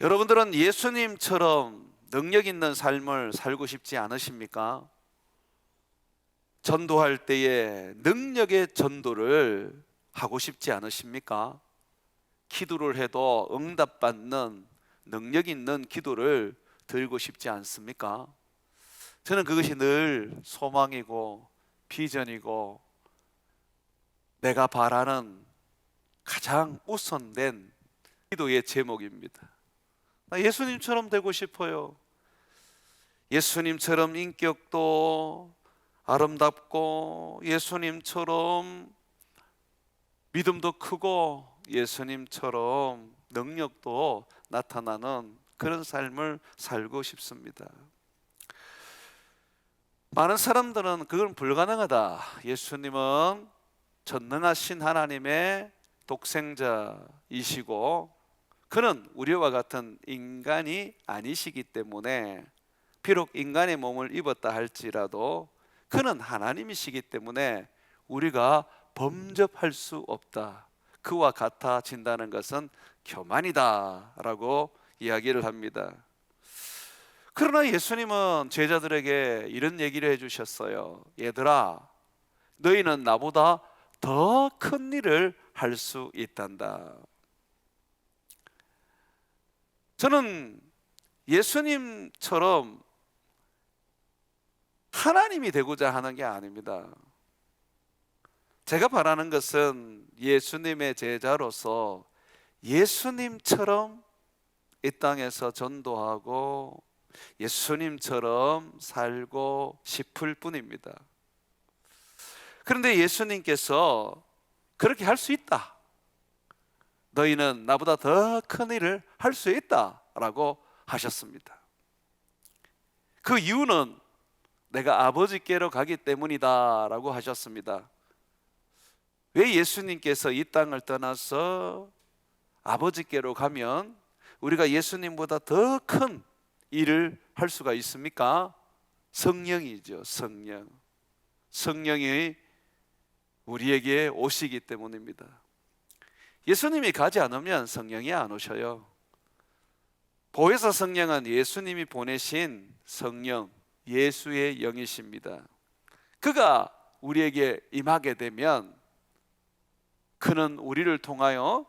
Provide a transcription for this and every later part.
여러분들은 예수님처럼 능력 있는 삶을 살고 싶지 않으십니까? 전도할 때에 능력의 전도를 하고 싶지 않으십니까? 기도를 해도 응답받는 능력 있는 기도를 드리고 싶지 않습니까? 저는 그것이 늘 소망이고 비전이고 내가 바라는 가장 우선된 기도의 제목입니다. 나 예수님처럼 되고 싶어요. 예수님처럼 인격도 아름답고 예수님처럼 믿음도 크고 예수님처럼 능력도 나타나는 그런 삶을 살고 싶습니다. 많은 사람들은 그건 불가능하다. 예수님은 전능하신 하나님의 독생자이시고 그는 우리와 같은 인간이 아니시기 때문에 비록 인간의 몸을 입었다 할지라도 그는 하나님이시기 때문에 우리가 범접할 수 없다. 그와 같아진다는 것은 교만이다 라고 이야기를 합니다. 그러나 예수님은 제자들에게 이런 얘기를 해주셨어요. 얘들아, 너희는 나보다 더 큰 일을 할 수 있단다. 저는 예수님처럼 하나님이 되고자 하는 게 아닙니다. 제가 바라는 것은 예수님의 제자로서 예수님처럼 이 땅에서 전도하고 예수님처럼 살고 싶을 뿐입니다. 그런데 예수님께서 그렇게 할 수 있다. 너희는 나보다 더 큰 일을 할 수 있다 라고 하셨습니다. 그 이유는 내가 아버지께로 가기 때문이다 라고 하셨습니다. 왜 예수님께서 이 땅을 떠나서 아버지께로 가면 우리가 예수님보다 더 큰 일을 할 수가 있습니까? 성령이죠. 성령이 우리에게 오시기 때문입니다. 예수님이 가지 않으면 성령이 안 오셔요. 보혜사 성령은 예수님이 보내신 성령, 예수의 영이십니다. 그가 우리에게 임하게 되면 그는 우리를 통하여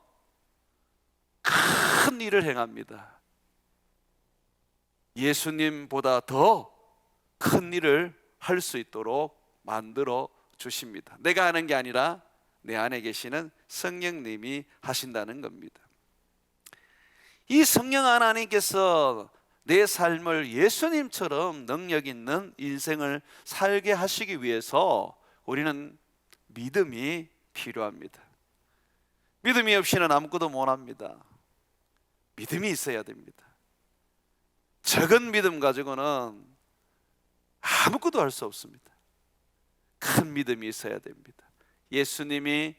큰 일을 행합니다. 예수님보다 더 큰 일을 할 수 있도록 만들어 주십니다. 내가 하는 게 아니라 내 안에 계시는 성령님이 하신다는 겁니다. 이 성령 하나님께서 내 삶을 예수님처럼 능력 있는 인생을 살게 하시기 위해서 우리는 믿음이 필요합니다. 믿음이 없이는 아무것도 못합니다. 믿음이 있어야 됩니다. 적은 믿음 가지고는 아무것도 할 수 없습니다. 큰 믿음이 있어야 됩니다. 예수님이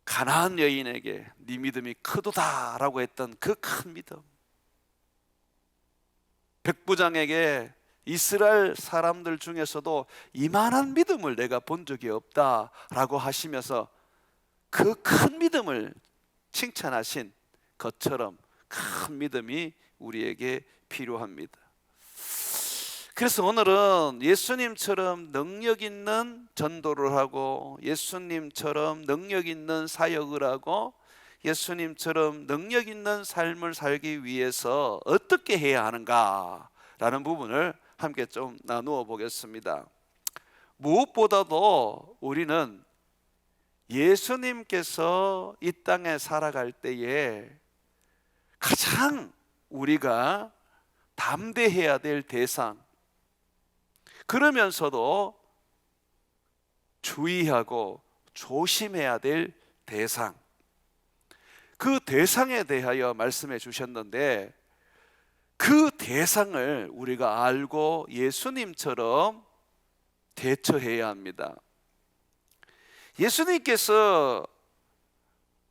가나안 여인에게 네 믿음이 크도다 라고 했던 그 큰 믿음, 백부장에게 이스라엘 사람들 중에서도 이만한 믿음을 내가 본 적이 없다 라고 하시면서 그 큰 믿음을 칭찬하신 것처럼 큰 믿음이 우리에게 필요합니다. 그래서 오늘은 예수님처럼 능력 있는 전도를 하고 예수님처럼 능력 있는 사역을 하고 예수님처럼 능력 있는 삶을 살기 위해서 어떻게 해야 하는가라는 부분을 함께 좀 나누어 보겠습니다. 무엇보다도 우리는 예수님께서 이 땅에 살아갈 때에 가장 우리가 담대해야 될 대상, 그러면서도 주의하고 조심해야 될 대상, 그 대상에 대하여 말씀해 주셨는데 그 대상을 우리가 알고 예수님처럼 대처해야 합니다. 예수님께서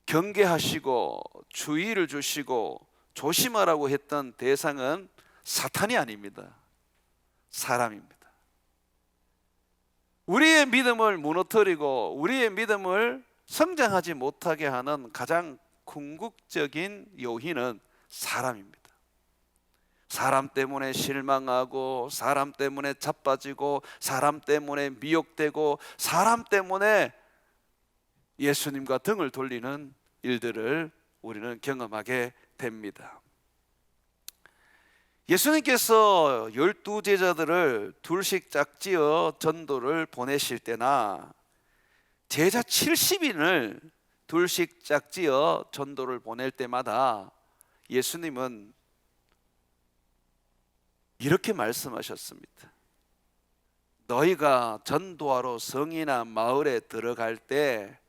경계하시고 주의를 주시고 조심하라고 했던 대상은 사탄이 아닙니다. 사람입니다. 우리의 믿음을 무너뜨리고 우리의 믿음을 성장하지 못하게 하는 가장 궁극적인 요인은 사람입니다. 사람 때문에 실망하고, 사람 때문에 자빠지고, 사람 때문에 미혹되고, 사람 때문에 예수님과 등을 돌리는 일들을 우리는 경험하게 됩니다. 예수님께서 12 제자들을 둘씩 짝지어 전도를 보내실 때나 제자 70인을 둘씩 짝지어 전도를 보낼 때마다 예수님은 이렇게 말씀하셨습니다. 너희가 전도하러 성이나 마을에 들어갈 때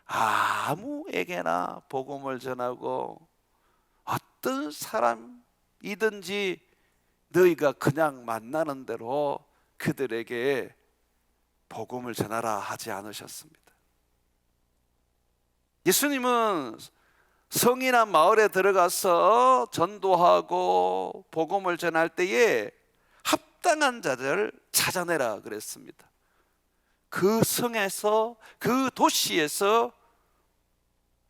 아무에게나 복음을 전하고, 어떤 사람이든지 너희가 그냥 만나는 대로 그들에게 복음을 전하라 하지 않으셨습니다. 예수님은 성이나 마을에 들어가서 전도하고 복음을 전할 때에 합당한 자들을 찾아내라 그랬습니다. 그 성에서, 그 도시에서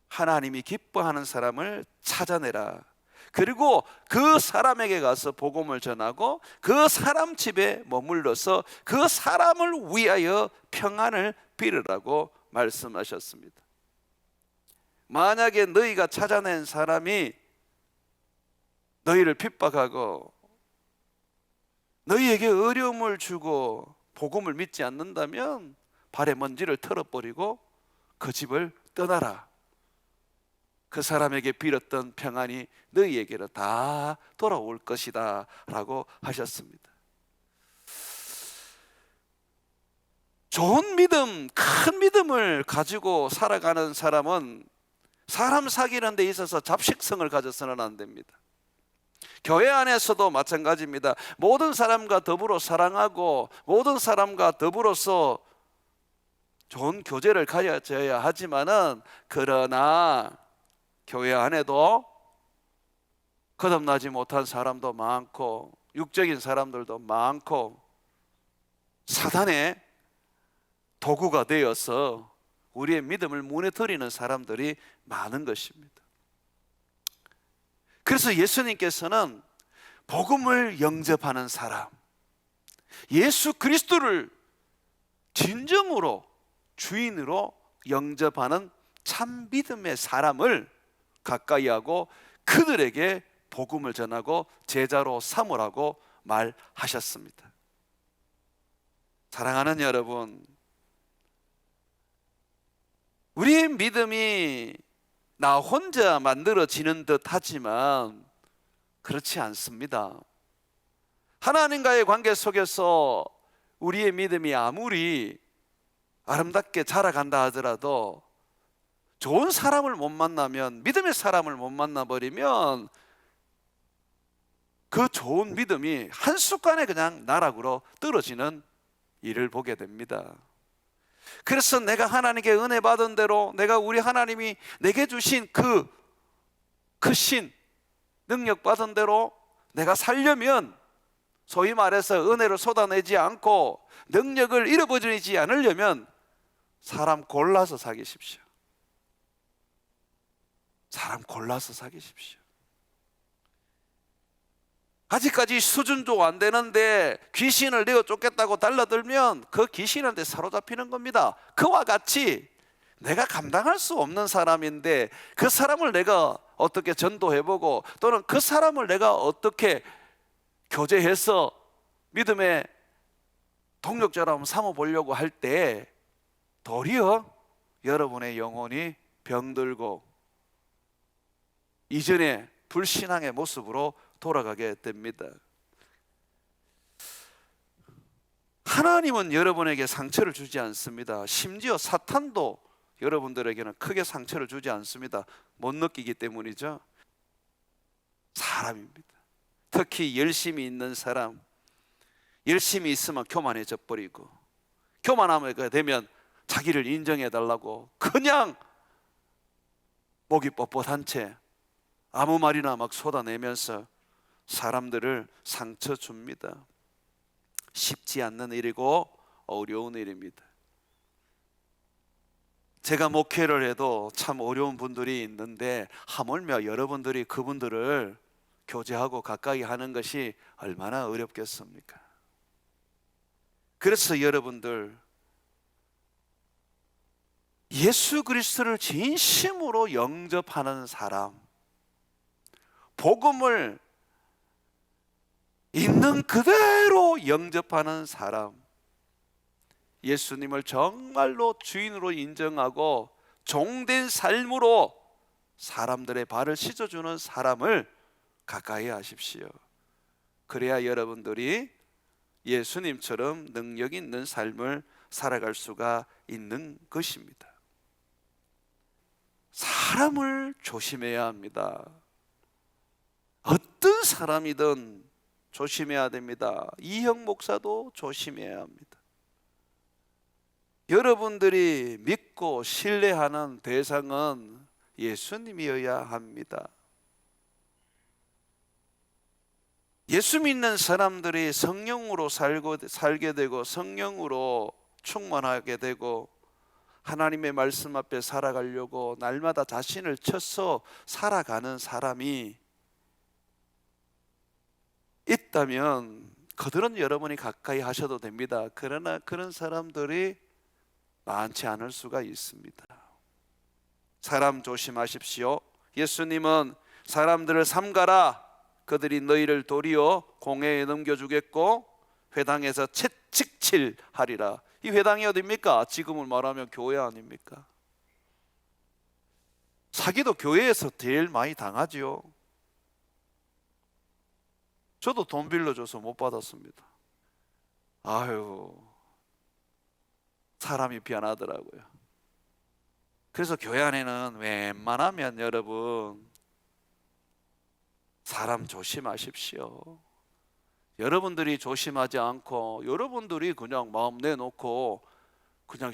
하나님이 기뻐하는 사람을 찾아내라. 그리고 그 사람에게 가서 복음을 전하고 그 사람 집에 머물러서 그 사람을 위하여 평안을 빌으라고 말씀하셨습니다. 만약에 너희가 찾아낸 사람이 너희를 핍박하고 너희에게 어려움을 주고 복음을 믿지 않는다면 발에 먼지를 털어버리고 그 집을 떠나라. 그 사람에게 빌었던 평안이 너희에게로 다 돌아올 것이다 라고 하셨습니다. 좋은 믿음, 큰 믿음을 가지고 살아가는 사람은 사람 사귀는 데 있어서 잡식성을 가져서는 안 됩니다. 교회 안에서도 마찬가지입니다. 모든 사람과 더불어 사랑하고 모든 사람과 더불어서 좋은 교제를 가져야 하지만은, 그러나 교회 안에도 거듭나지 못한 사람도 많고 육적인 사람들도 많고 사단의 도구가 되어서 우리의 믿음을 무너뜨리는 사람들이 많은 것입니다. 그래서 예수님께서는 복음을 영접하는 사람, 예수 그리스도를 진정으로 주인으로 영접하는 참 믿음의 사람을 가까이 하고 그들에게 복음을 전하고 제자로 삼으라고 말하셨습니다. 사랑하는 여러분, 우리의 믿음이 나 혼자 만들어지는 듯 하지만 그렇지 않습니다. 하나님과의 관계 속에서 우리의 믿음이 아무리 아름답게 자라간다 하더라도 좋은 사람을 못 만나면, 믿음의 사람을 못 만나버리면 그 좋은 믿음이 한순간에 그냥 나락으로 떨어지는 일을 보게 됩니다. 그래서 내가 하나님께 은혜 받은 대로, 내가 우리 하나님이 내게 주신 그 크신 능력 받은 대로 내가 살려면, 소위 말해서 은혜를 쏟아내지 않고 능력을 잃어버리지 않으려면 사람 골라서 사귀십시오. 사람 골라서 사귀십시오. 아직까지 수준도 안 되는데 귀신을 내어 쫓겠다고 달라들면 그 귀신한테 사로잡히는 겁니다. 그와 같이 내가 감당할 수 없는 사람인데 그 사람을 내가 어떻게 전도해보고, 또는 그 사람을 내가 어떻게 교제해서 믿음의 동력자로 삼아보려고 할 때 도리어 여러분의 영혼이 병들고 이전의 불신앙의 모습으로 돌아가게 됩니다. 하나님은 여러분에게 상처를 주지 않습니다. 심지어 사탄도 여러분들에게는 크게 상처를 주지 않습니다. 못 느끼기 때문이죠. 사람입니다. 특히 열심히 있는 사람, 열심히 있으면 교만해져 버리고, 교만하게 되면 자기를 인정해 달라고 그냥 목이 뻣뻣한 채 아무 말이나 막 쏟아내면서 사람들을 상처 줍니다. 쉽지 않는 일이고 어려운 일입니다. 제가 목회를 해도 참 어려운 분들이 있는데 하물며 여러분들이 그분들을 교제하고 가까이 하는 것이 얼마나 어렵겠습니까? 그래서 여러분들 예수 그리스도를 진심으로 영접하는 사람, 복음을 있는 그대로 영접하는 사람, 예수님을 정말로 주인으로 인정하고 종된 삶으로 사람들의 발을 씻어주는 사람을 가까이 하십시오. 그래야 여러분들이 예수님처럼 능력 있는 삶을 살아갈 수가 있는 것입니다. 사람을 조심해야 합니다. 어떤 사람이든 조심해야 됩니다. 이형 목사도 조심해야 합니다. 여러분들이 믿고 신뢰하는 대상은 예수님이어야 합니다. 예수 믿는 사람들이 성령으로 살게 되고 성령으로 충만하게 되고 하나님의 말씀 앞에 살아가려고 날마다 자신을 쳐서 살아가는 사람이 있다면 그들은 여러분이 가까이 하셔도 됩니다. 그러나 그런 사람들이 많지 않을 수가 있습니다. 사람 조심하십시오. 예수님은 사람들을 삼가라. 그들이 너희를 도리어 공회에 넘겨주겠고 회당에서 채찍질하리라. 이 회당이 어디입니까? 지금을 말하면 교회 아닙니까? 사기도 교회에서 제일 많이 당하지요. 저도 돈 빌려줘서 못 받았습니다. 아유, 사람이 변하더라고요. 그래서 교회 안에는 웬만하면 여러분 사람 조심하십시오. 여러분들이 조심하지 않고 여러분들이 그냥 마음 내놓고 그냥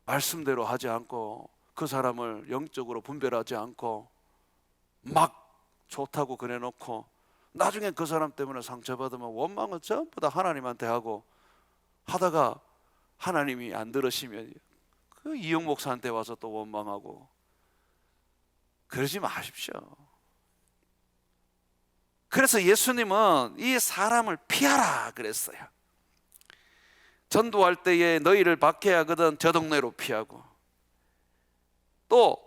말씀대로 하지 않고 그 사람을 영적으로 분별하지 않고 막 좋다고 그래놓고 나중에 그 사람 때문에 상처받으면 원망은 전부 다 하나님한테 하고 하다가 하나님이 안 들으시면 그 이영 목사한테 와서 또 원망하고 그러지 마십시오. 그래서 예수님은 이 사람을 피하라 그랬어요. 전도할 때에 너희를 박해야 하거든 저 동네로 피하고, 또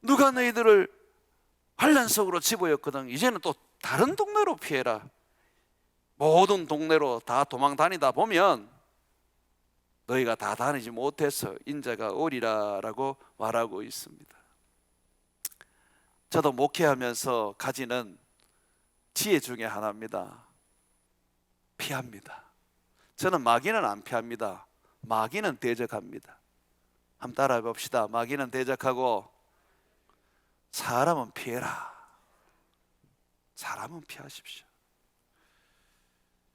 누가 너희들을 환난 속으로 집어였거든 이제는 또 다른 동네로 피해라. 모든 동네로 다 도망 다니다 보면 너희가 다 다니지 못해서 인자가 오리라라고 말하고 있습니다. 저도 목회하면서 가지는 지혜 중에 하나입니다. 피합니다. 저는 마귀는 안 피합니다. 마귀는 대적합니다. 한번 따라해 봅시다. 마귀는 대적하고 사람은 피해라. 사람은 피하십시오.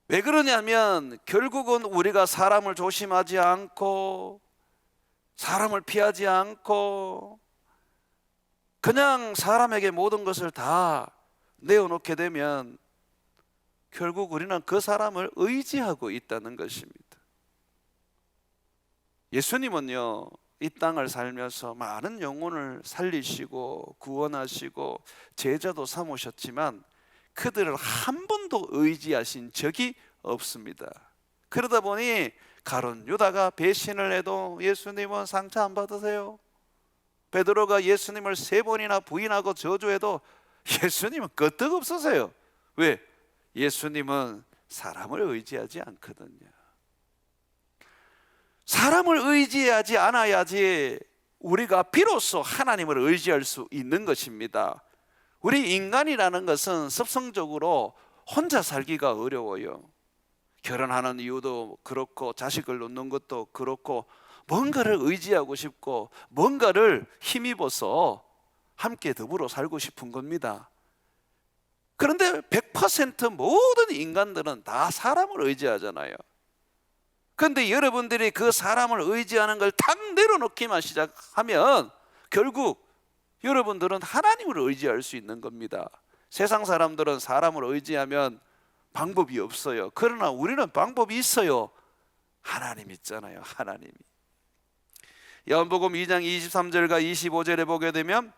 왜 그러냐면 결국은 우리가 사람을 조심하지 않고 사람을 피하지 않고 그냥 사람에게 모든 것을 다 내어놓게 되면 결국 우리는 그 사람을 의지하고 있다는 것입니다. 예수님은요 이 땅을 살면서 많은 영혼을 살리시고 구원하시고 제자도 삼으셨지만 그들을 한 번도 의지하신 적이 없습니다. 그러다 보니 가룟 유다가 배신을 해도 예수님은 상처 안 받으세요. 베드로가 예수님을 3번이나 부인하고 저주해도 예수님은 끄떡없으세요. 왜? 예수님은 사람을 의지하지 않거든요. 사람을 의지하지 않아야지 우리가 비로소 하나님을 의지할 수 있는 것입니다. 우리 인간이라는 것은 습성적으로 혼자 살기가 어려워요. 결혼하는 이유도 그렇고 자식을 놓는 것도 그렇고 뭔가를 의지하고 싶고 뭔가를 힘입어서 함께 더불어 살고 싶은 겁니다. 그런데 100% 모든 인간들은 다 사람을 의지하잖아요. 그런데 여러분들이 그 사람을 의지하는 걸 탁 내려놓기만 시작하면 결국 여러분들은 하나님을 의지할 수 있는 겁니다. 세상 사람들은 사람을 의지하면 방법이 없어요. 그러나 우리는 방법이 있어요. 하나님 있잖아요. 하나님이. 요한복음 2장 23절과 25절에 보게 되면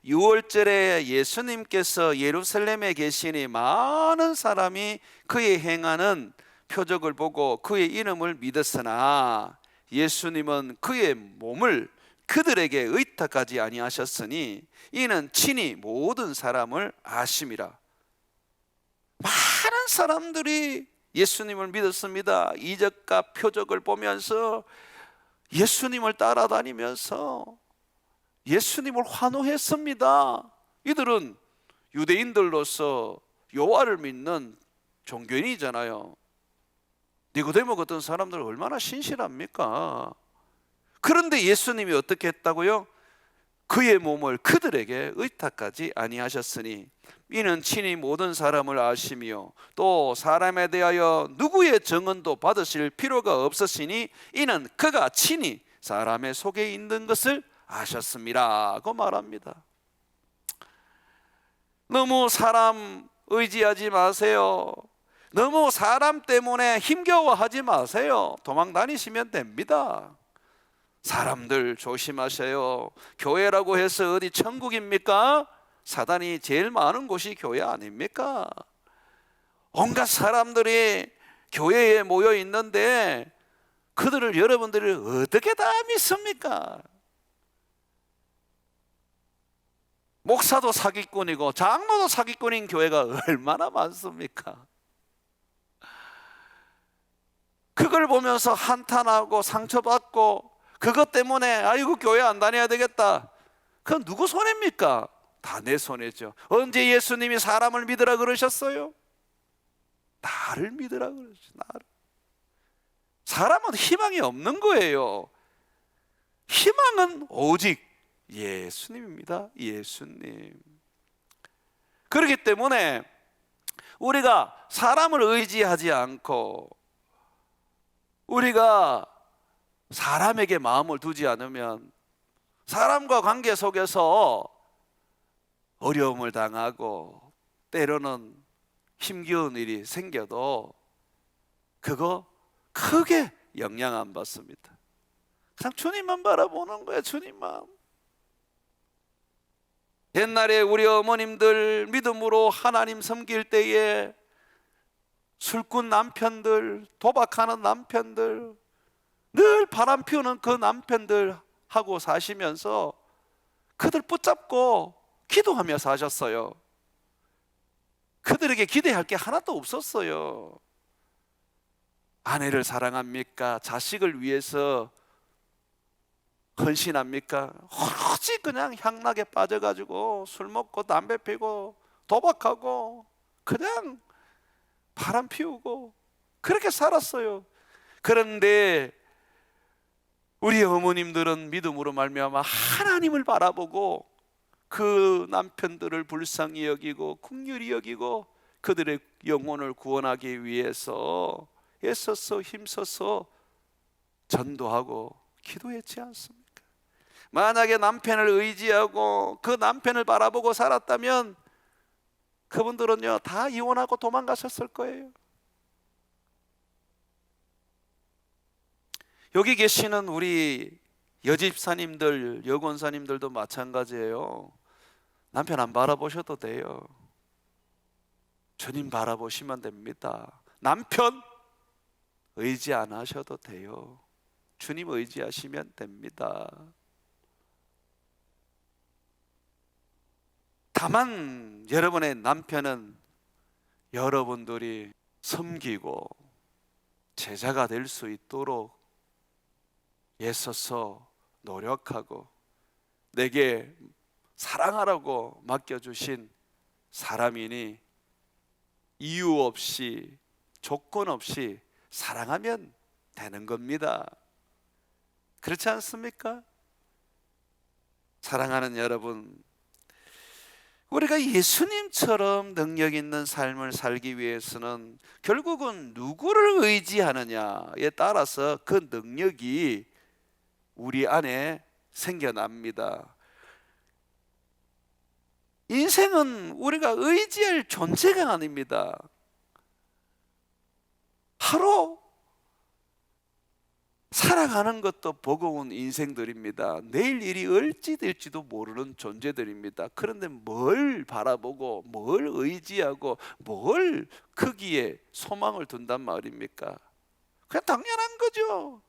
유월절에 예수님께서 예루살렘에 계시니 많은 사람이 그의 행하는 표적을 보고 그의 이름을 믿었으나 예수님은 그의 몸을 그들에게 의탁하지 아니하셨으니 이는 친히 모든 사람을 아심이라. 많은 사람들이 예수님을 믿었습니다. 이적과 표적을 보면서 예수님을 따라다니면서 예수님을 환호했습니다. 이들은 유대인들로서 여호와를 믿는 종교인이잖아요. 니고데모 같은 사람들 얼마나 신실합니까? 그런데 예수님이 어떻게 했다고요? 그의 몸을 그들에게 의탁하지 아니하셨으니 이는 친히 모든 사람을 아시며 또 사람에 대하여 누구의 증언도 받으실 필요가 없으시니 이는 그가 친히 사람의 속에 있는 것을 아셨습니다고 말합니다. 너무 사람 의지하지 마세요. 너무 사람 때문에 힘겨워하지 마세요. 도망 다니시면 됩니다. 사람들 조심하세요. 교회라고 해서 어디 천국입니까? 사단이 제일 많은 곳이 교회 아닙니까? 온갖 사람들이 교회에 모여 있는데 그들을 여러분들이 어떻게 다 믿습니까? 목사도 사기꾼이고 장로도 사기꾼인 교회가 얼마나 많습니까? 그걸 보면서 한탄하고 상처받고 그것 때문에 아이고 교회 안 다녀야 되겠다. 그건 누구 손해입니까? 다 내 손해죠. 언제 예수님이 사람을 믿으라 그러셨어요? 나를 믿으라 그러셨어요. 나를. 사람은 희망이 없는 거예요. 희망은 오직 예수님입니다. 예수님. 그렇기 때문에 우리가 사람을 의지하지 않고 우리가 사람에게 마음을 두지 않으면 사람과 관계 속에서 어려움을 당하고 때로는 힘겨운 일이 생겨도 그거 크게 영향 안 받습니다. 그냥 주님만 바라보는 거예요. 주님만. 옛날에 우리 어머님들 믿음으로 하나님 섬길 때에 술꾼 남편들, 도박하는 남편들, 늘 바람 피우는 그 남편들 하고 사시면서 그들 붙잡고 기도하며 사셨어요. 그들에게 기대할 게 하나도 없었어요. 아내를 사랑합니까? 자식을 위해서 헌신합니까? 오직 그냥 향락에 빠져가지고 술 먹고 담배 피고 도박하고 그냥 바람 피우고 그렇게 살았어요. 그런데 우리 어머님들은 믿음으로 말미암아 하나님을 바라보고 그 남편들을 불쌍히 여기고 긍휼히 여기고 그들의 영혼을 구원하기 위해서 애써서 힘써서 전도하고 기도했지 않습니까? 만약에 남편을 의지하고 그 남편을 바라보고 살았다면 그분들은요 다 이혼하고 도망가셨을 거예요. 여기 계시는 우리 여집사님들, 여권사님들도 마찬가지예요. 남편 안 바라보셔도 돼요. 주님 바라보시면 됩니다. 남편 의지 안 하셔도 돼요. 주님 의지하시면 됩니다. 다만 여러분의 남편은 여러분들이 섬기고 제자가 될 수 있도록 애써서 노력하고 내게 사랑하라고 맡겨주신 사람이니 이유 없이 조건 없이 사랑하면 되는 겁니다. 그렇지 않습니까? 사랑하는 여러분, 우리가 예수님처럼 능력 있는 삶을 살기 위해서는 결국은 누구를 의지하느냐에 따라서 그 능력이 우리 안에 생겨납니다. 인생은 우리가 의지할 존재가 아닙니다. 하루 살아가는 것도 버거운 인생들입니다. 내일 일이 어찌 될지도 모르는 존재들입니다. 그런데 뭘 바라보고 뭘 의지하고 뭘 거기에 소망을 둔단 말입니까? 그냥 당연한 거죠.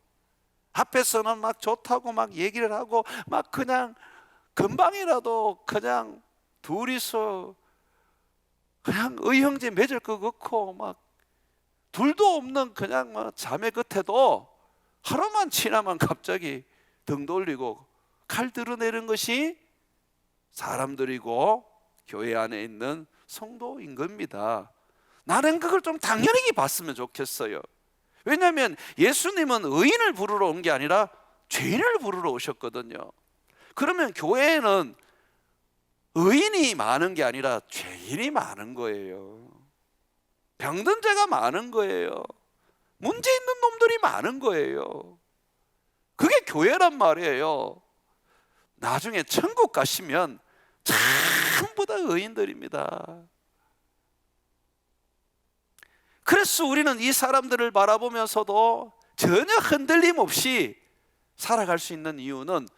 앞에서는 막 좋다고 막 얘기를 하고 막 그냥 금방이라도 그냥 둘이서 그냥 의형제 맺을 것 같고 막 둘도 없는 그냥 막 자매 끝에도 하루만 지나면 갑자기 등 돌리고 칼 드러내는 것이 사람들이고 교회 안에 있는 성도인 겁니다. 나는 그걸 좀 당연하게 봤으면 좋겠어요. 왜냐하면 예수님은 의인을 부르러 온 게 아니라 죄인을 부르러 오셨거든요. 그러면 교회에는 의인이 많은 게 아니라 죄인이 많은 거예요. 병든 자가 많은 거예요. 문제 있는 놈들이 많은 거예요. 그게 교회란 말이에요. 나중에 천국 가시면 전부 다 의인들입니다. 그래서 우리는 이 사람들을 바라보면서도 전혀 흔들림 없이 살아갈 수 있는 이유는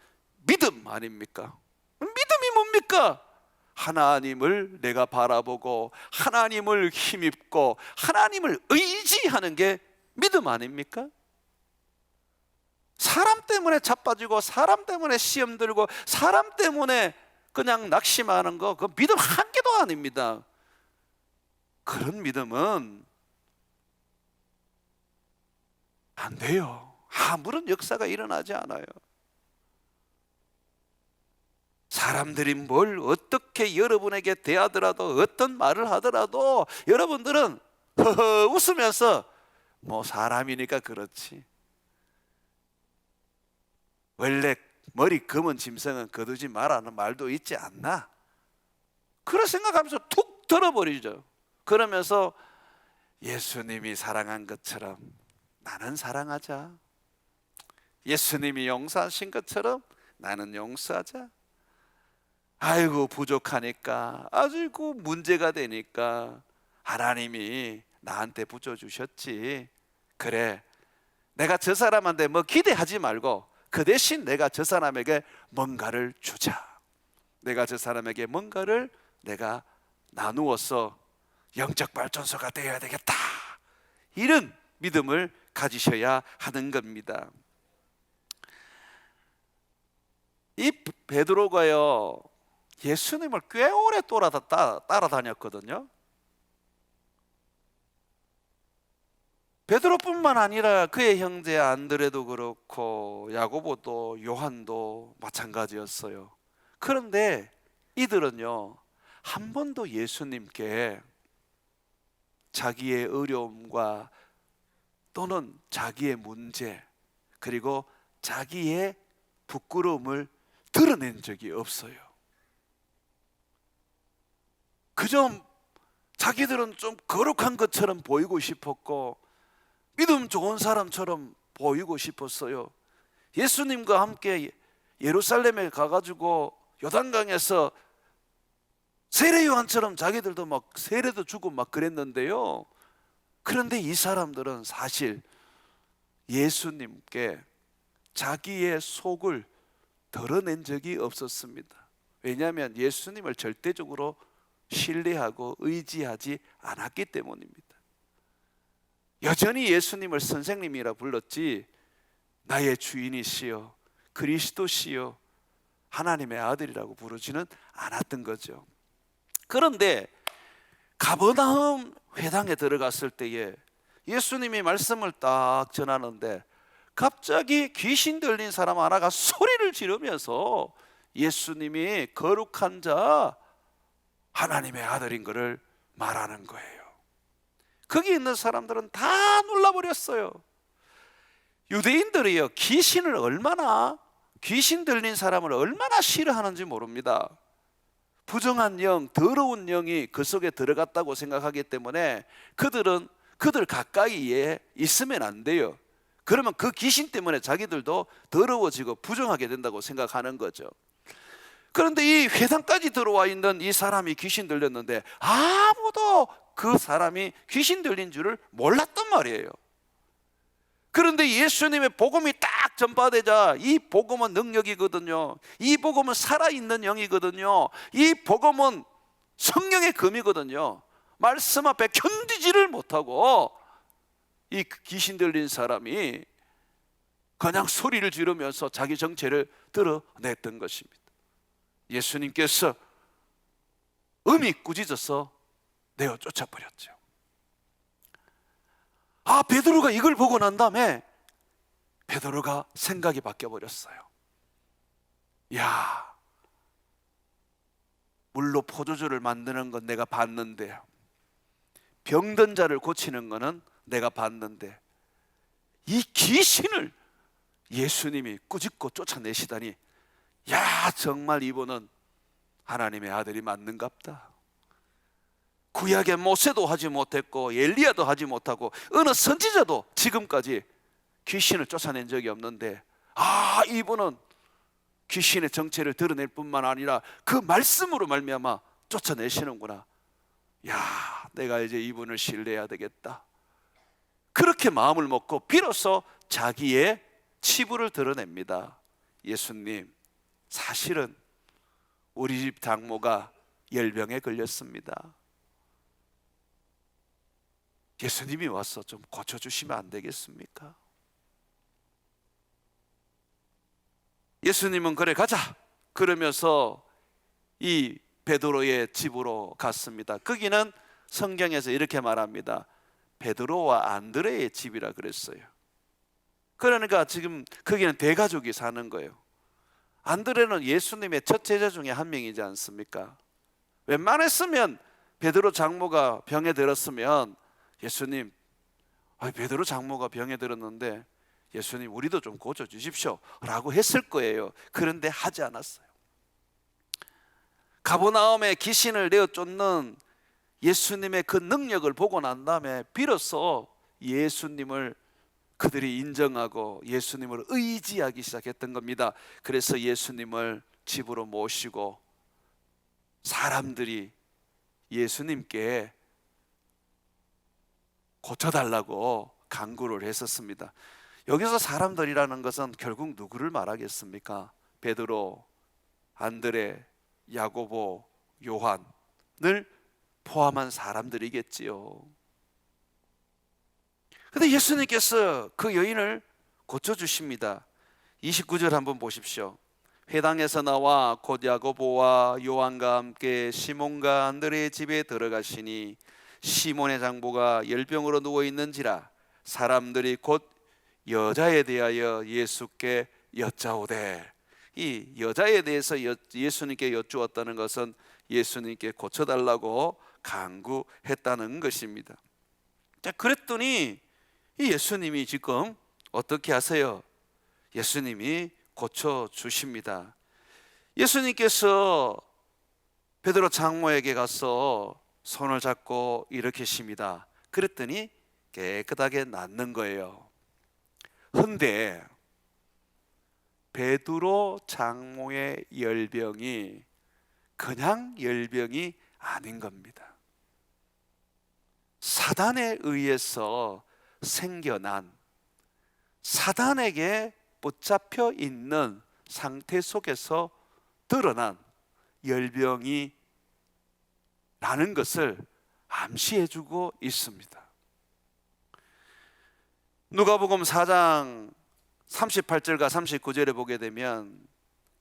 믿음 아닙니까? 믿음이 뭡니까? 하나님을 내가 바라보고 하나님을 힘입고 하나님을 의지하는 게 믿음 아닙니까? 사람 때문에 자빠지고 사람 때문에 시험 들고 사람 때문에 그냥 낙심하는 거, 그 믿음 한 개도 아닙니다. 그런 믿음은 안 돼요. 아무런 역사가 일어나지 않아요. 사람들이 뭘 어떻게 여러분에게 대하더라도 어떤 말을 하더라도 여러분들은 허허 웃으면서 뭐 사람이니까 그렇지, 원래 머리 검은 짐승은 거두지 마라는 말도 있지 않나? 그런 생각하면서 툭 들어버리죠. 그러면서 예수님이 사랑한 것처럼 나는 사랑하자, 예수님이 용서하신 것처럼 나는 용서하자. 아이고 부족하니까, 아이고 문제가 되니까 하나님이 나한테 붙여주셨지. 그래, 내가 저 사람한테 뭐 기대하지 말고 그 대신 내가 저 사람에게 뭔가를 주자. 내가 저 사람에게 뭔가를 내가 나누어서 영적 발전소가 되어야 되겠다. 이런 믿음을 가지셔야 하는 겁니다. 이 베드로가요, 예수님을 꽤 오래 따라다녔거든요. 베드로뿐만 아니라 그의 형제 안드레도 그렇고 야고보도 요한도 마찬가지였어요. 그런데 이들은요, 한 번도 예수님께 자기의 어려움과 또는 자기의 문제 그리고 자기의 부끄러움을 드러낸 적이 없어요. 그저 자기들은 좀 거룩한 것처럼 보이고 싶었고 믿음 좋은 사람처럼 보이고 싶었어요. 예수님과 함께 예루살렘에 가가지고 요단강에서 세례 요한처럼 자기들도 막 세례도 주고 막 그랬는데요. 그런데 이 사람들은 사실 예수님께 자기의 속을 드러낸 적이 없었습니다. 왜냐하면 예수님을 절대적으로 신뢰하고 의지하지 않았기 때문입니다. 여전히 예수님을 선생님이라 불렀지 나의 주인이시여 그리스도시여 하나님의 아들이라고 부르지는 않았던 거죠. 그런데 가버나움 회당에 들어갔을 때에 예수님이 말씀을 딱 전하는데 갑자기 귀신 들린 사람 하나가 소리를 지르면서 예수님이 거룩한 자 하나님의 아들인 것을 말하는 거예요. 거기 있는 사람들은 다 놀라버렸어요. 유대인들이요, 귀신을 얼마나, 귀신 들린 사람을 얼마나 싫어하는지 모릅니다. 부정한 영, 더러운 영이 그 속에 들어갔다고 생각하기 때문에 그들 가까이에 있으면 안 돼요. 그러면 그 귀신 때문에 자기들도 더러워지고 부정하게 된다고 생각하는 거죠. 그런데 이 회당까지 들어와 있는 이 사람이 귀신 들렸는데 아무도 그 사람이 귀신 들린 줄을 몰랐단 말이에요. 그런데 예수님의 복음이 딱 전파되자 이 복음은 능력이거든요. 이 복음은 살아있는 영이거든요. 이 복음은 성령의 금이거든요. 말씀 앞에 견디지를 못하고 이 귀신 들린 사람이 그냥 소리를 지르면서 자기 정체를 드러냈던 것입니다. 예수님께서 음이 꾸짖어서 내어 쫓아버렸죠. 베드로가 이걸 보고 난 다음에 베드로가 생각이 바뀌어버렸어요. 야, 물로 포도주를 만드는 건 내가 봤는데, 병든 자를 고치는 거는 내가 봤는데, 이 귀신을 예수님이 꾸짖고 쫓아내시다니, 야, 정말 이분은 하나님의 아들이 맞는갑다. 구약의 모세도 하지 못했고 엘리야도 하지 못하고 어느 선지자도 지금까지 귀신을 쫓아낸 적이 없는데, 이분은 귀신의 정체를 드러낼 뿐만 아니라 그 말씀으로 말미암아 쫓아내시는구나. 야, 내가 이제 이분을 신뢰해야 되겠다. 그렇게 마음을 먹고 비로소 자기의 치부를 드러냅니다. 예수님, 사실은 우리 집 장모가 열병에 걸렸습니다. 예수님이 와서 좀 고쳐주시면 안 되겠습니까? 예수님은 그래 가자 그러면서 이 베드로의 집으로 갔습니다. 거기는 성경에서 이렇게 말합니다. 베드로와 안드레의 집이라 그랬어요. 그러니까 지금 거기는 대가족이 사는 거예요. 안드레는 예수님의 첫 제자 중에 한 명이지 않습니까? 웬만했으면 베드로 장모가 병에 들었으면 예수님, 베드로 장모가 병에 들었는데 예수님 우리도 좀 고쳐주십시오 라고 했을 거예요. 그런데 하지 않았어요. 가버나움에 귀신을 내어 쫓는 예수님의 그 능력을 보고 난 다음에 비로소 예수님을 그들이 인정하고 예수님을 의지하기 시작했던 겁니다. 그래서 예수님을 집으로 모시고 사람들이 예수님께 고쳐달라고 간구를 했었습니다. 여기서 사람들이라는 것은 결국 누구를 말하겠습니까? 베드로, 안드레, 야고보, 요한을 포함한 사람들이겠지요. 그런데 예수님께서 그 여인을 고쳐주십니다. 29절 한번 보십시오. 회당에서 나와 곧 야고보와 요한과 함께 시몬과 안드레의 집에 들어가시니 시몬의 장부가 열병으로 누워있는지라 사람들이 곧 여자에 대하여 예수께 여짜오되, 이 여자에 대해서 예수님께 여쭈었다는 것은 예수님께 고쳐달라고 간구했다는 것입니다. 자, 그랬더니 이 예수님이 지금 어떻게 하세요? 예수님이 고쳐주십니다. 예수님께서 베드로 장모에게 가서 손을 잡고 일으키십니다. 그랬더니 깨끗하게 낫는 거예요. 근데 베드로 장모의 열병이 그냥 열병이 아닌 겁니다. 사단에 의해서 생겨난, 사단에게 붙잡혀 있는 상태 속에서 드러난 열병이 라는 것을 암시해주고 있습니다. 누가복음 4장 38절과 39절에 보게 되면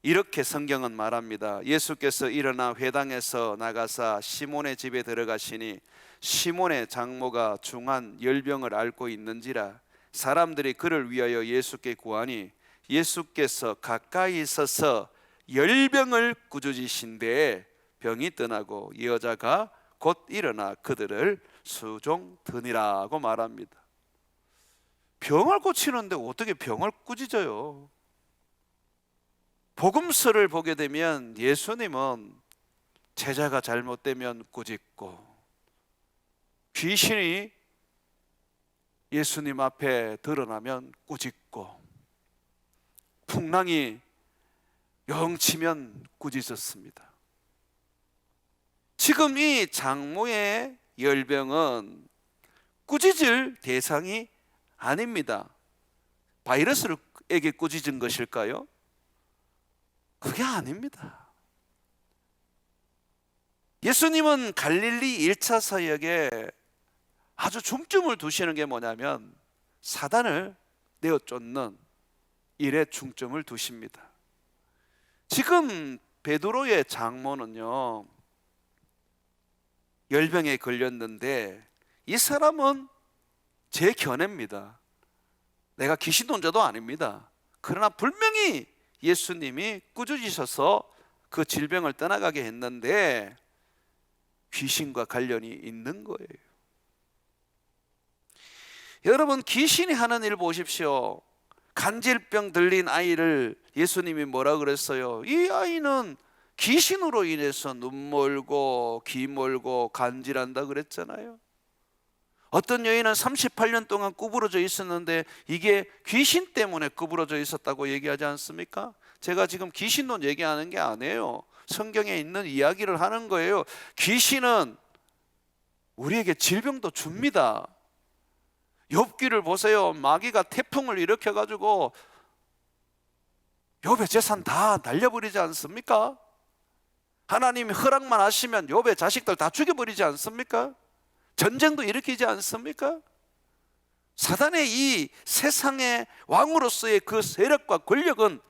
이렇게 성경은 말합니다. 예수께서 일어나 회당에서 나가사 시몬의 집에 들어가시니 시몬의 장모가 중한 열병을 앓고 있는지라 사람들이 그를 위하여 예수께 구하니 예수께서 가까이 있어서 열병을 꾸짖으신데 병이 떠나고 여자가 곧 일어나 그들을 수종드니라고 말합니다. 병을 고치는데 어떻게 병을 꾸짖어요? 복음서를 보게 되면 예수님은 제자가 잘못되면 꾸짖고, 귀신이 예수님 앞에 드러나면 꾸짖고, 풍랑이 영치면 꾸짖었습니다. 지금 이 장모의 열병은 꾸짖을 대상이 아닙니다. 바이러스에게 꾸짖은 것일까요? 그게 아닙니다. 예수님은 갈릴리 1차 사역에 아주 중점을 두시는 게 뭐냐면 사단을 내어 쫓는 일에 중점을 두십니다. 지금 베드로의 장모는요, 열병에 걸렸는데 이 사람은 제 견해입니다. 내가 귀신돈자도 아닙니다. 그러나 분명히 예수님이 꾸짖으셔서 그 질병을 떠나가게 했는데 귀신과 관련이 있는 거예요. 여러분, 귀신이 하는 일 보십시오. 간질병 들린 아이를 예수님이 뭐라 그랬어요? 이 아이는 귀신으로 인해서 눈 멀고 귀 멀고 간질한다 그랬잖아요. 어떤 여인은 38년 동안 구부러져 있었는데 이게 귀신 때문에 구부러져 있었다고 얘기하지 않습니까? 제가 지금 귀신론 얘기하는 게 아니에요. 성경에 있는 이야기를 하는 거예요. 귀신은 우리에게 질병도 줍니다. 욥기를 보세요. 마귀가 태풍을 일으켜가지고 욥의 재산 다 날려버리지 않습니까? 하나님이 허락만 하시면 욥의 자식들 다 죽여버리지 않습니까? 전쟁도 일으키지 않습니까? 사단의 이 세상의 왕으로서의 그 세력과 권력은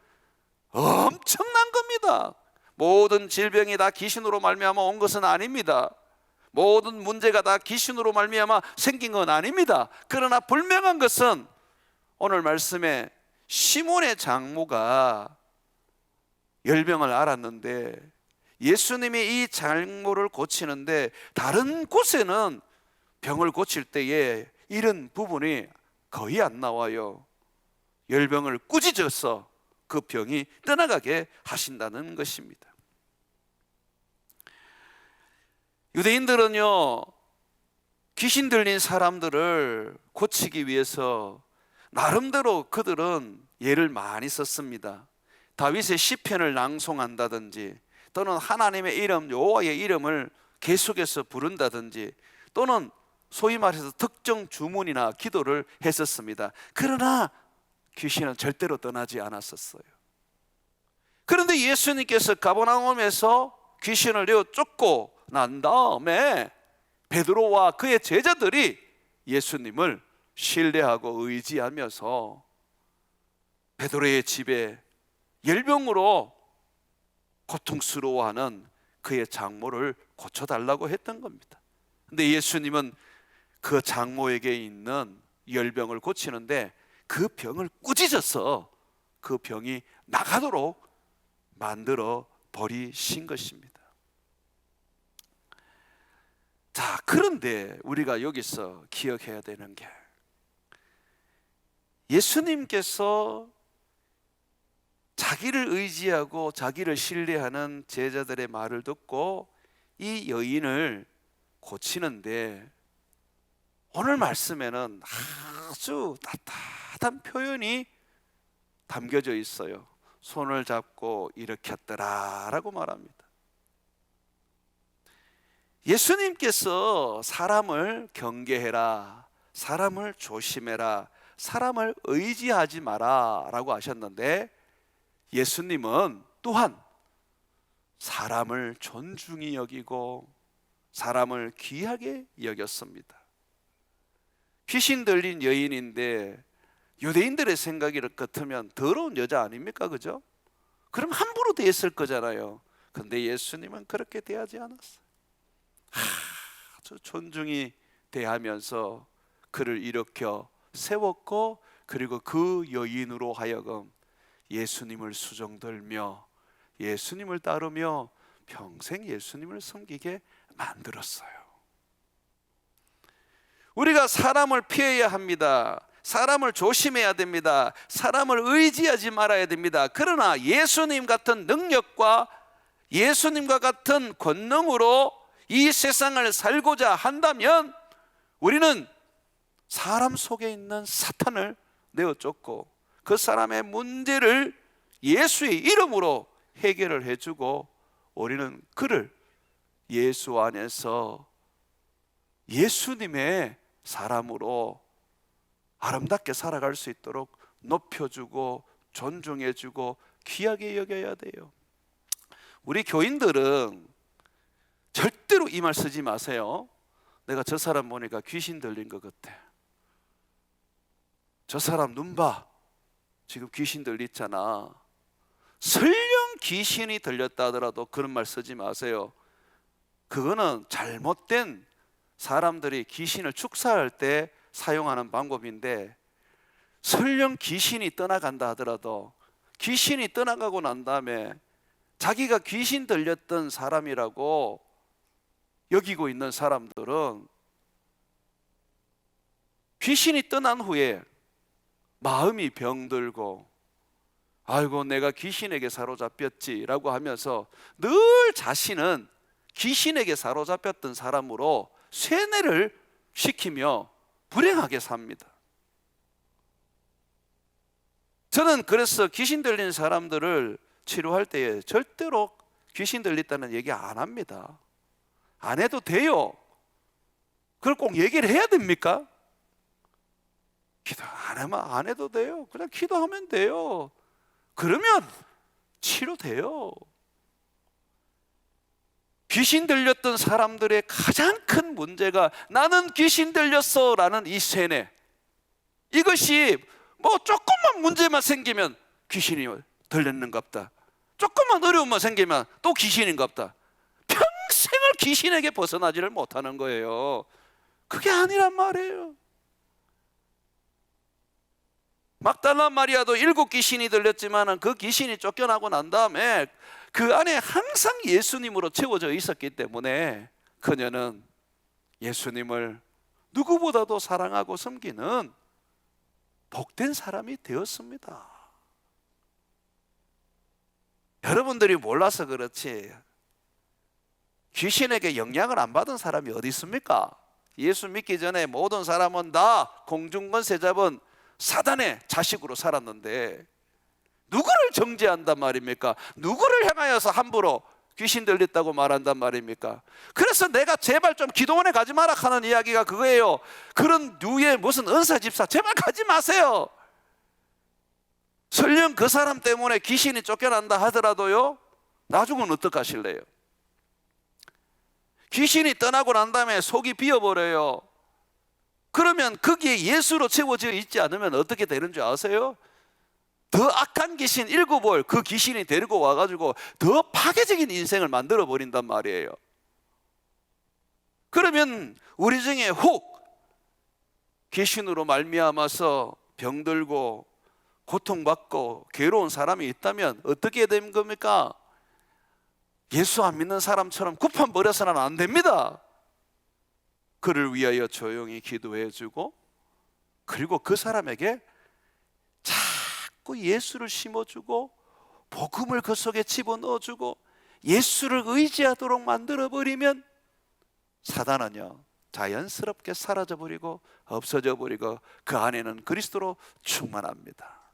엄청난 겁니다. 모든 질병이 다 귀신으로 말미암아 온 것은 아닙니다. 모든 문제가 다 귀신으로 말미암아 생긴 건 아닙니다. 그러나 분명한 것은 오늘 말씀에 시몬의 장모가 열병을 앓았는데 예수님이 이 장모를 고치는데 다른 곳에는 병을 고칠 때에 이런 부분이 거의 안 나와요. 열병을 꾸짖어서 그 병이 떠나가게 하신다는 것입니다. 유대인들은요, 귀신 들린 사람들을 고치기 위해서 나름대로 그들은 예를 많이 썼습니다. 다윗의 시편을 낭송한다든지 또는 하나님의 이름 여호와의 이름을 계속해서 부른다든지 또는 소위 말해서 특정 주문이나 기도를 했었습니다. 그러나 귀신은 절대로 떠나지 않았었어요. 그런데 예수님께서 가버나움에서 귀신을 내어 쫓고 난 다음에 베드로와 그의 제자들이 예수님을 신뢰하고 의지하면서 베드로의 집에 열병으로 고통스러워하는 그의 장모를 고쳐달라고 했던 겁니다. 근데 예수님은 그 장모에게 있는 열병을 고치는데 그 병을 꾸짖어서 그 병이 나가도록 만들어 버리신 것입니다. 자, 그런데 우리가 여기서 기억해야 되는 게 예수님께서 자기를 의지하고 자기를 신뢰하는 제자들의 말을 듣고 이 여인을 고치는데 오늘 말씀에는 아주 따뜻한 표현이 담겨져 있어요. 손을 잡고 일으켰더라 라고 말합니다. 예수님께서 사람을 경계해라, 사람을 조심해라, 사람을 의지하지 마라 라고 하셨는데 예수님은 또한 사람을 존중히 여기고 사람을 귀하게 여겼습니다. 귀신 들린 여인인데 유대인들의 생각이 같으면 더러운 여자 아닙니까? 그죠? 그럼 함부로 대했을 거잖아요. 근데 예수님은 그렇게 대하지 않았어요. 아주 존중히 대하면서 그를 일으켜 세웠고 그리고 그 여인으로 하여금 예수님을 수종들며 예수님을 따르며 평생 예수님을 섬기게 만들었어요. 우리가 사람을 피해야 합니다. 사람을 조심해야 됩니다. 사람을 의지하지 말아야 됩니다. 그러나 예수님 같은 능력과 예수님과 같은 권능으로 이 세상을 살고자 한다면 우리는 사람 속에 있는 사탄을 내어 쫓고 그 사람의 문제를 예수의 이름으로 해결을 해주고 우리는 그를 예수 안에서 예수님의 사람으로 아름답게 살아갈 수 있도록 높여주고 존중해주고 귀하게 여겨야 돼요. 우리 교인들은 절대로 이 말 쓰지 마세요. 내가 저 사람 보니까 귀신 들린 것 같아. 저 사람 눈 봐. 지금 귀신 들렸잖아. 설령 귀신이 들렸다 하더라도 그런 말 쓰지 마세요. 그거는 잘못된 사람들이 귀신을 축사할 때 사용하는 방법인데, 설령 귀신이 떠나간다 하더라도 귀신이 떠나가고 난 다음에 자기가 귀신 들렸던 사람이라고 여기고 있는 사람들은 귀신이 떠난 후에 마음이 병들고 아이고 내가 귀신에게 사로잡혔지 라고 하면서 늘 자신은 귀신에게 사로잡혔던 사람으로 쇠뇌를 시키며 불행하게 삽니다. 저는 그래서 귀신 들린 사람들을 치료할 때에 절대로 귀신 들렸다는 얘기 안 합니다. 안 해도 돼요. 그걸 꼭 얘기를 해야 됩니까? 기도 안 하면 안 해도 돼요. 그냥 기도하면 돼요. 그러면 치료돼요. 귀신 들렸던 사람들의 가장 큰 문제가 나는 귀신 들렸어 라는 이 쇠뇌. 이것이 뭐 조금만 문제만 생기면 귀신이 들렸는갑다. 조금만 어려움만 생기면 또 귀신인갑다. 평생을 귀신에게 벗어나지를 못하는 거예요. 그게 아니란 말이에요. 막달라 마리아도 7 귀신이 들렸지만 그 귀신이 쫓겨나고 난 다음에 그 안에 항상 예수님으로 채워져 있었기 때문에 그녀는 예수님을 누구보다도 사랑하고 섬기는 복된 사람이 되었습니다. 여러분들이 몰라서 그렇지 귀신에게 영향을 안 받은 사람이 어디 있습니까? 예수 믿기 전에 모든 사람은 다 공중권세 잡은 사단의 자식으로 살았는데 누구를 정죄한단 말입니까? 누구를 향하여서 함부로 귀신 들렸다고 말한단 말입니까? 그래서 내가 제발 좀 기도원에 가지 마라 하는 이야기가 그거예요. 그런 류의 무슨 은사 집사 제발 가지 마세요. 설령 그 사람 때문에 귀신이 쫓겨난다 하더라도요, 나중은 어떡하실래요? 귀신이 떠나고 난 다음에 속이 비어버려요. 그러면 거기에 예수로 채워져 있지 않으면 어떻게 되는 줄 아세요? 더 악한 귀신 7을 그 귀신이 데리고 와가지고 더 파괴적인 인생을 만들어 버린단 말이에요. 그러면 우리 중에 혹 귀신으로 말미암아서 병들고 고통받고 괴로운 사람이 있다면 어떻게 된 겁니까? 예수 안 믿는 사람처럼 굽판 버려서는 안 됩니다. 그를 위하여 조용히 기도해주고, 그리고 그 사람에게 자꾸 예수를 심어주고 복음을 그 속에 집어넣어주고 예수를 의지하도록 만들어버리면 사단은요 자연스럽게 사라져버리고 없어져버리고 그 안에는 그리스도로 충만합니다.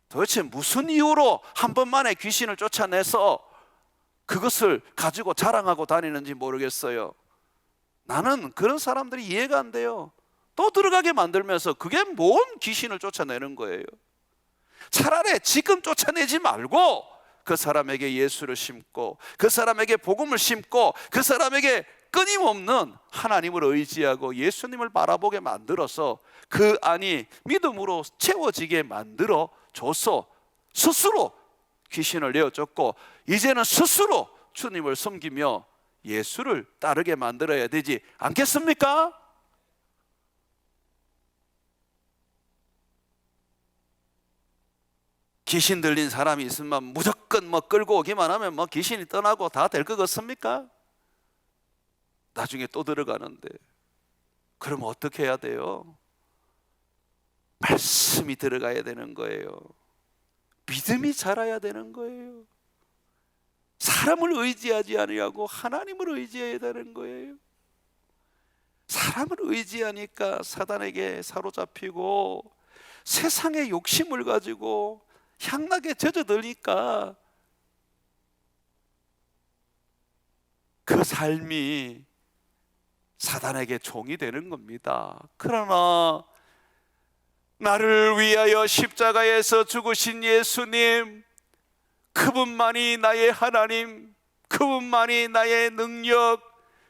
도대체 무슨 이유로 한 번만에 귀신을 쫓아내서 그것을 가지고 자랑하고 다니는지 모르겠어요. 나는 그런 사람들이 이해가 안 돼요. 또 들어가게 만들면서 그게 뭔 귀신을 쫓아내는 거예요. 차라리 지금 쫓아내지 말고 그 사람에게 예수를 심고 그 사람에게 복음을 심고 그 사람에게 끊임없는 하나님을 의지하고 예수님을 바라보게 만들어서 그 안이 믿음으로 채워지게 만들어 줘서 스스로 귀신을 내어줬고 이제는 스스로 주님을 섬기며 예수를 따르게 만들어야 되지 않겠습니까? 귀신 들린 사람이 있으면 무조건 끌고 오기만 하면 귀신이 떠나고 다 될 것 같습니까? 나중에 또 들어가는데. 그럼 어떻게 해야 돼요? 말씀이 들어가야 되는 거예요. 믿음이 자라야 되는 거예요. 사람을 의지하지 아니하고 하나님을 의지해야 되는 거예요. 사람을 의지하니까 사단에게 사로잡히고 세상의 욕심을 가지고 향락에 젖어들니까 그 삶이 사단에게 종이 되는 겁니다. 그러나 나를 위하여 십자가에서 죽으신 예수님, 그분만이 나의 하나님, 그분만이 나의 능력,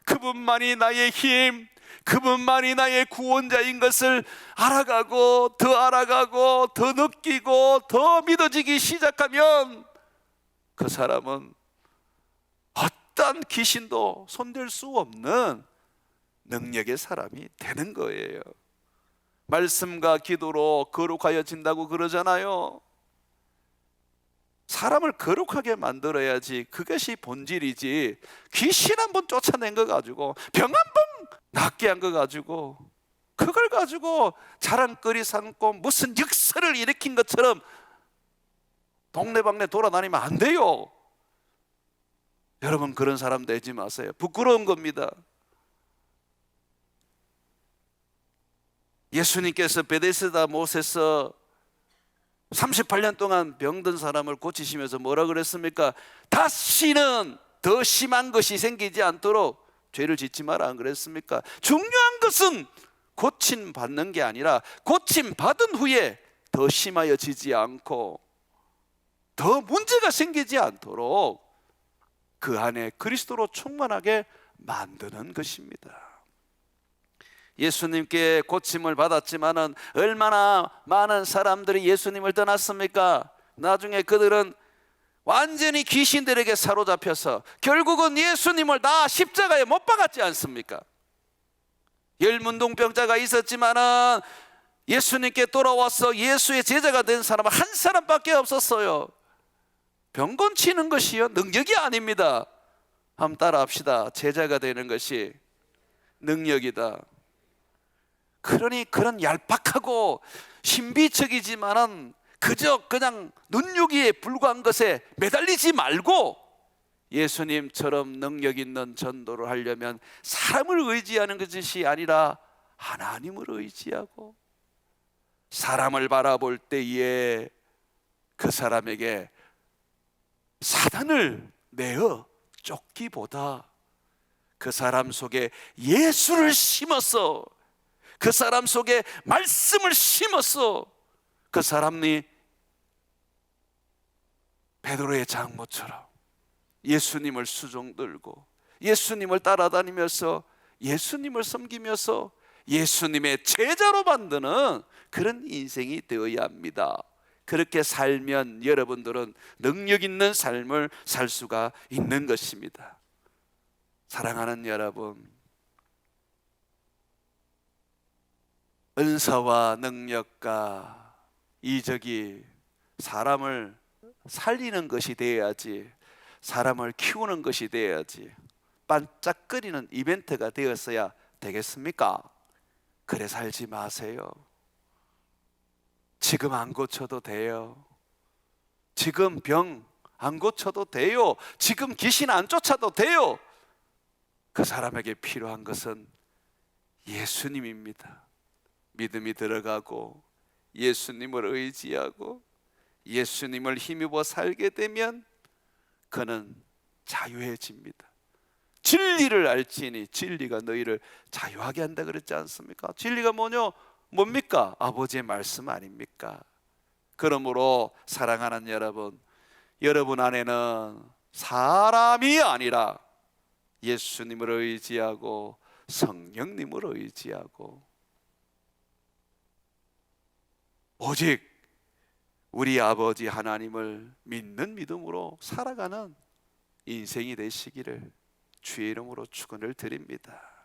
그분만이 나의 힘, 그분만이 나의 구원자인 것을 알아가고 더 알아가고 더 느끼고 더 믿어지기 시작하면 그 사람은 어떤 귀신도 손댈 수 없는 능력의 사람이 되는 거예요. 말씀과 기도로 거룩하여진다고 그러잖아요. 사람을 거룩하게 만들어야지, 그것이 본질이지, 귀신 한 번 쫓아낸 거 가지고, 병 한 번 낫게 한 거 가지고, 그걸 가지고 자랑거리 삼고 무슨 역사를 일으킨 것처럼 동네방네 돌아다니면 안 돼요. 여러분, 그런 사람 되지 마세요. 부끄러운 겁니다. 예수님께서 베데스다 못에서 38년 동안 병든 사람을 고치시면서 뭐라 그랬습니까? 다시는 더 심한 것이 생기지 않도록 죄를 짓지 마라 안 그랬습니까? 중요한 것은 고침 받는 게 아니라 고침 받은 후에 더 심하여지지 않고 더 문제가 생기지 않도록 그 안에 그리스도로 충만하게 만드는 것입니다. 예수님께 고침을 받았지만은 얼마나 많은 사람들이 예수님을 떠났습니까? 나중에 그들은 완전히 귀신들에게 사로잡혀서 결국은 예수님을 다 십자가에 못 박았지 않습니까? 열문동병자가 있었지만은 예수님께 돌아와서 예수의 제자가 된 사람은 한 사람밖에 없었어요. 병 고치는 것이요 능력이 아닙니다. 한번 따라합시다. 제자가 되는 것이 능력이다. 그러니 그런 얄팍하고 신비적이지만은 그냥 눈요기에 불과한 것에 매달리지 말고 예수님처럼 능력 있는 전도를 하려면 사람을 의지하는 것이 아니라 하나님을 의지하고 사람을 바라볼 때에 그 사람에게 사단을 내어 쫓기보다 그 사람 속에 예수를 심어서 그 사람 속에 말씀을 심어서 그 사람이 베드로의 장모처럼 예수님을 수종 들고 예수님을 따라다니면서 예수님을 섬기면서 예수님의 제자로 만드는 그런 인생이 되어야 합니다. 그렇게 살면 여러분들은 능력 있는 삶을 살 수가 있는 것입니다. 사랑하는 여러분, 은사와 능력과 이적이 사람을 살리는 것이 되어야지, 사람을 키우는 것이 되어야지, 반짝거리는 이벤트가 되었어야 되겠습니까? 그래 살지 마세요. 지금 안 고쳐도 돼요. 지금 병 안 고쳐도 돼요. 지금 귀신 안 쫓아도 돼요. 그 사람에게 필요한 것은 예수님입니다. 믿음이 들어가고 예수님을 의지하고 예수님을 힘입어 살게 되면 그는 자유해집니다. 진리를 알지니 진리가 너희를 자유하게 한다 그랬지 않습니까? 진리가 뭡니까? 아버지의 말씀 아닙니까? 그러므로 사랑하는 여러분, 여러분 안에는 사람이 아니라 예수님을 의지하고 성령님을 의지하고 오직 우리 아버지 하나님을 믿는 믿음으로 살아가는 인생이 되시기를 주의 이름으로 축원을 드립니다.